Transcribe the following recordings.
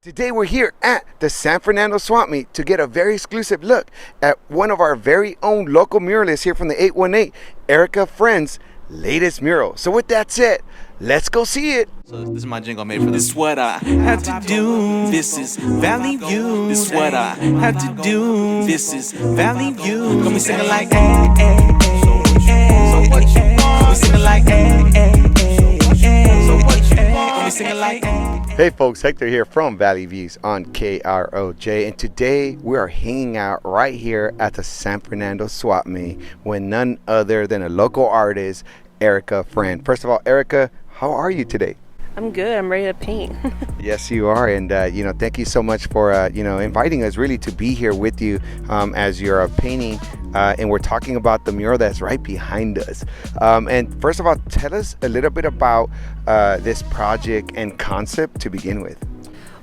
Today we're here at the San Fernando Swap Meet to get a very exclusive look at one of our very own local muralists here from the 818, Erica Friend's latest mural. So with that said, let's go see it. So this is my jingle made for this. This is what I had to do. This is Valley View. This is what I had to do. This is Valley View. Got me singing like eh, eh, eh. So what you want? Got me singing like eh, eh, eh. So what you want? Got me singing like eh. Hey folks, Hector here from Valley Views on KROJ, and today we are hanging out right here at the San Fernando Swap Meet with none other than a local artist, Erica Friend. First of all, Erica, how are you today? I'm good. I'm ready to paint. Yes, you are, and thank you so much for inviting us really to be here with you as you're painting, and we're talking about the mural that's right behind us. And first of all, tell us a little bit about this project and concept to begin with.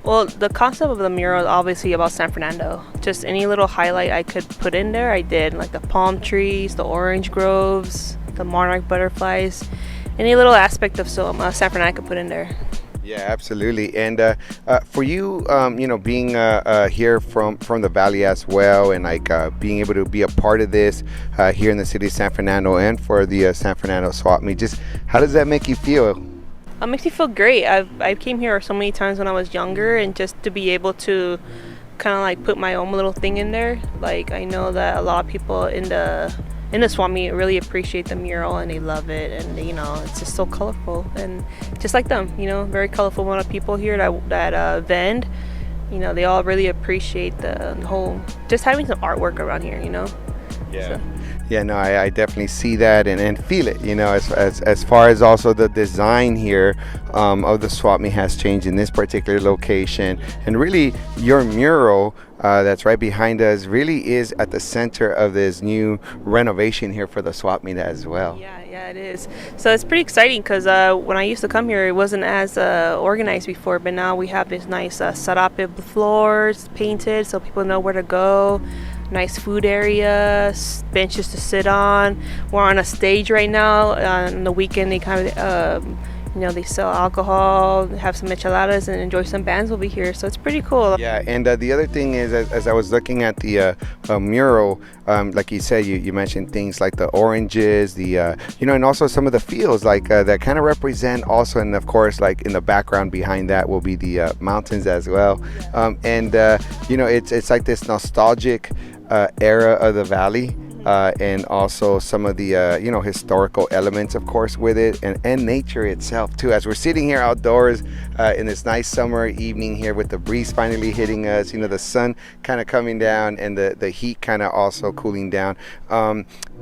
Well, the concept of the mural is obviously about San Fernando. Just any little highlight I could put in there, I did. Like the palm trees, the orange groves, the monarch butterflies. Any little aspect of San Fernando I could put in there. Yeah, absolutely. And for you, being here from the Valley as well, and being able to be a part of this here in the city of San Fernando and for the San Fernando Swap Meet, just how does that make you feel? It makes me feel great. I came here so many times when I was younger, and just to be able to kind of like put my own little thing in there. Like I know that a lot of people in the Swap Meet really appreciate the mural and they love it, and it's just so colorful, and just like them, very colorful amount of people here that vend. They all really appreciate the whole, just having some artwork around here. Yeah. So. Yeah, no, I definitely see that and feel it, as far as also the design here of the Swap Meet has changed in this particular location. And really, your mural that's right behind us really is at the center of this new renovation here for the Swap Meet as well. Yeah, it is. So it's pretty exciting because when I used to come here, it wasn't as organized before, but now we have this nice sarape floors painted so people know where to go. Nice food area, benches to sit on. We're on a stage right now. On the weekend, they kind of, they sell alcohol, have some micheladas, and enjoy some bands will be here. So it's pretty cool. Yeah, and the other thing is, as I was looking at the mural, like you said, you mentioned things like the oranges, the and also some of the fields that kind of represent also, and of course, like in the background behind that will be the mountains as well. It's like this nostalgic era of the valley, and also some of the historical elements, of course, with it, and nature itself too. As we're sitting here outdoors in this nice summer evening here with the breeze finally hitting us, the sun kind of coming down and the heat kind of also cooling down.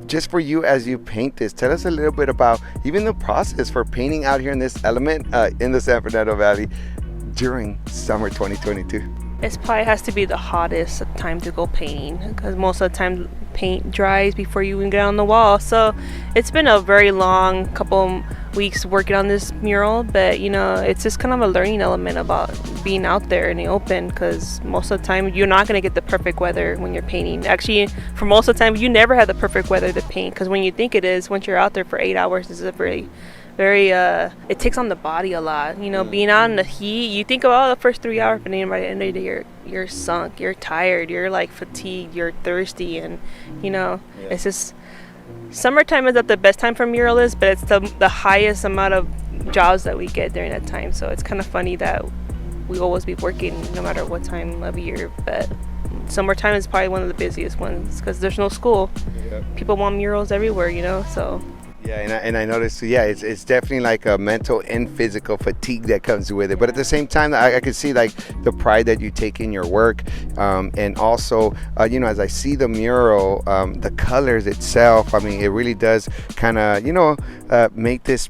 Just for you as you paint this, tell us a little bit about even the process for painting out here in this element in the San Fernando Valley during summer 2022. It probably has to be the hottest time to go painting because most of the time paint dries before you even get on the wall. So it's been a very long couple weeks working on this mural, but it's just kind of a learning element about being out there in the open, because most of the time you're not going to get the perfect weather when you're painting. Actually, for most of the time you never have the perfect weather to paint, because when you think it is, once you're out there for 8 hours, is a very it takes on the body a lot. Being out in the heat, you think about the first 3 hours, but then by the end of the day you're sunk, you're tired, you're like fatigued, you're thirsty, and it's just summertime is not the best time for muralists, but it's the highest amount of jobs that we get during that time. So it's kind of funny that we always be working no matter what time of year, but summertime is probably one of the busiest ones because there's no school. People want murals everywhere, so. Yeah, and I noticed, it's definitely like a mental and physical fatigue that comes with it. But at the same time, I can see like the pride that you take in your work, and also, as I see the mural, the colors itself. I mean, it really does kind of, make this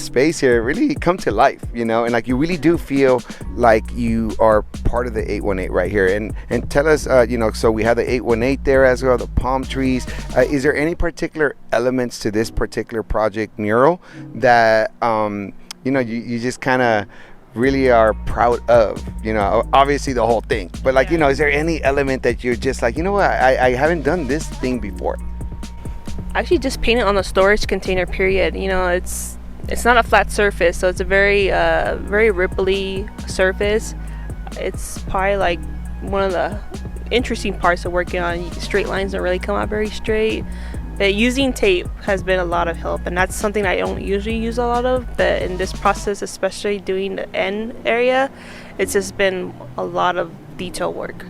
space here really come to life. And like you really do feel like you are part of the 818 right here. And tell us, so we have the 818 there as well, the palm trees. Is there any particular elements to this particular project mural that you just kind of really are proud of? Obviously the whole thing, but is there any element that you're just like, what, I haven't done this thing before? I actually just painted on the storage container period. It's not a flat surface, so it's a very very ripply surface. it's probably like one of the interesting parts of working on straight lines. Don't really come out very straight. But using tape has been a lot of help, and that's something I don't usually use a lot of. But in this process, especially doing the end area, it's just been a lot of detail work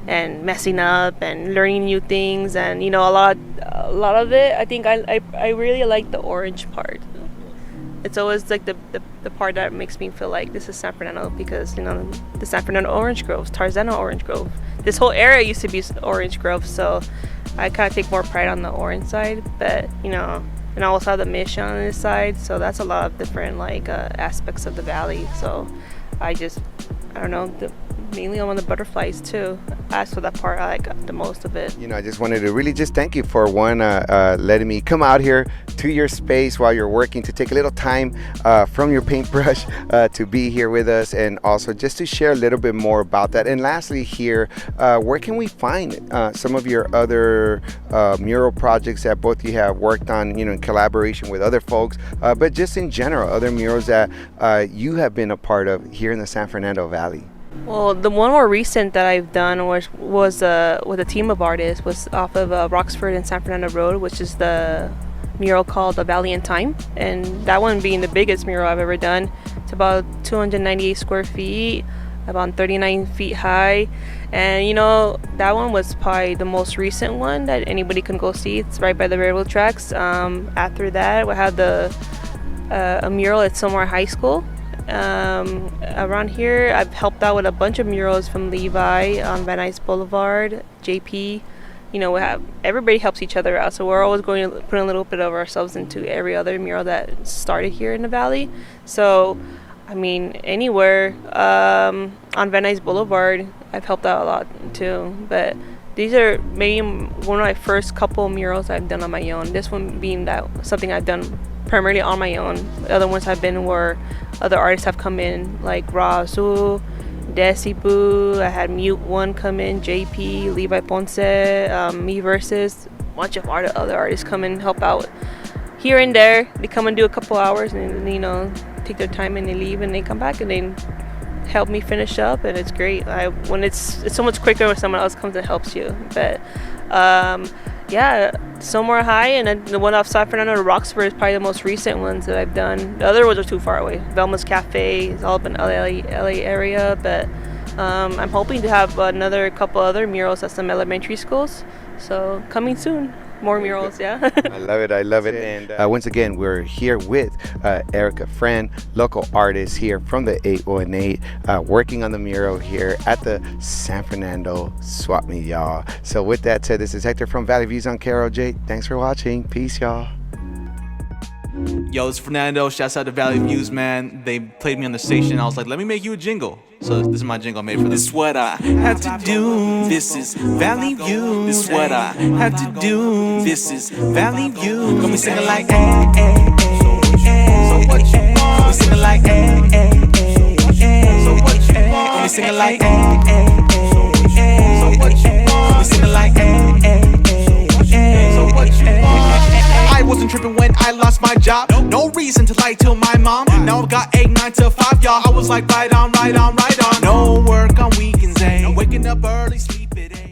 and messing up and learning new things, and a lot of it. I think I really like the orange part. It's always like the part that makes me feel like this is San Fernando, because the San Fernando orange groves, Tarzana orange grove. This whole area used to be orange grove, so I kind of take more pride on the orange side. But and I also have the mission on this side, so that's a lot of different aspects of the valley. So I don't know, mainly on the butterflies too. As for that part, I like the most of it. I just wanted to really just thank you for letting me come out here to your space while you're working, to take a little time from your paintbrush to be here with us, and also just to share a little bit more about that. And lastly here, where can we find some of your other mural projects that both you have worked on, in collaboration with other folks, but just in general, other murals that you have been a part of here in the San Fernando Valley? Well, the one more recent that I've done was with a team of artists, was off of Roxford and San Fernando Road, which is the mural called The Valley in Time, and that one being the biggest mural I've ever done. It's about 298 square feet, about 39 feet high, and that one was probably the most recent one that anybody can go see. It's right by the railroad tracks. After that, we have a mural at Somewhere High School. Around here, I've helped out with a bunch of murals from Levi on Van Nuys Boulevard, JP. Everybody helps each other out, so we're always going to put a little bit of ourselves into every other mural that started here in the valley. So, anywhere on Van Nuys Boulevard, I've helped out a lot too. But these are maybe one of my first couple murals I've done on my own. This one being something I've done primarily on my own. The other ones have been where other artists have come in, like Razu, Desibu. I had Mute One come in, JP, Levi Ponce, Me Versus. A bunch of other artists come and help out here and there. They come and do a couple hours, and take their time, and they leave, and they come back and they help me finish up, and it's great. When it's so much quicker when someone else comes and helps you. But yeah, Somewhere High, and then the one off San Fernando to Roxford is probably the most recent ones that I've done. The other ones are too far away. Velma's Cafe is all up in LA area, but I'm hoping to have another couple other murals at some elementary schools. So coming soon. More murals, yeah. I love it. And once again, we're here with Erica Friend, local artist here from the 818, working on the mural here at the San Fernando Swap Meet, y'all. So with that said, this is Hector from Valley Views on KROJ. Thanks for watching. Peace, y'all. Yo, it's Fernando. Shouts out to Valley Views, man. They played me on the station. I was like, let me make you a jingle. So this is my jingle I made for them. This is what I had to do. This is Valley Views. This is what I had to do. This is Valley Views. Got me singing like, eh, eh, eh, eh. So what you want? Got me singing like, eh, eh, eh, eh. So what you want? Got me singing like, eh, eh, eh, eh. So what you want? Got me singing like, eh, eh, eh, eh. So what you want? I wasn't tripping when I lost my job. No reason to lie to my mom. Now I've got 8, 9 to 5, y'all. I was like, right on. No work on weekends, eh? Waking up early, sleep at 8.